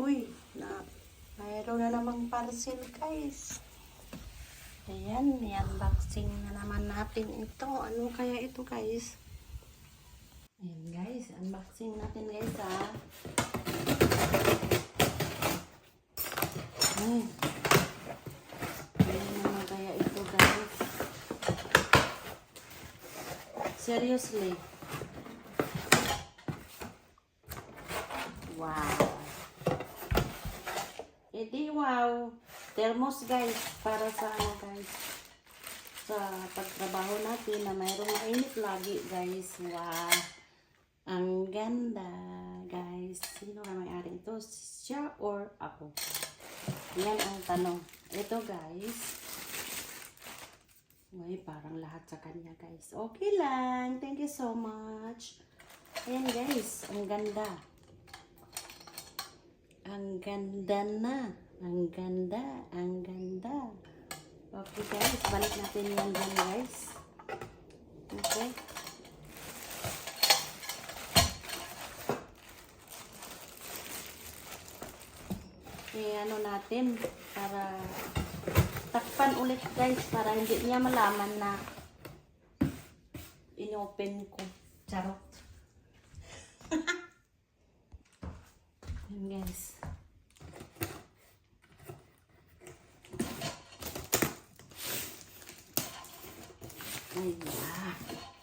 Uy, mayroon na namang parcel guys. Ayan, i-unboxing na naman natin ito. Ano kaya ito guys? Ayan guys, unboxing natin guys ha. Ayan. Ayan naman kaya ito guys. Seriously. Wow. Edi wow. Thermos guys. Para sa ano guys. Sa pagtrabaho natin na mayroong mainit lagi guys. Wow. Ang ganda guys. Sino na may-ari ito? Siya or ako? Yan ang tanong. Ito guys. Uy, parang lahat sa kanya guys. Okay lang. Thank you so much. Ayan guys. Ang ganda. Ang ganda na. Ang ganda. Ang ganda. Okay guys. Balik natin yan dyan guys. Okay. Ano natin para takpan ulit guys para hindi niya malaman na inopen ko. Charot. Yan guys. Ayan.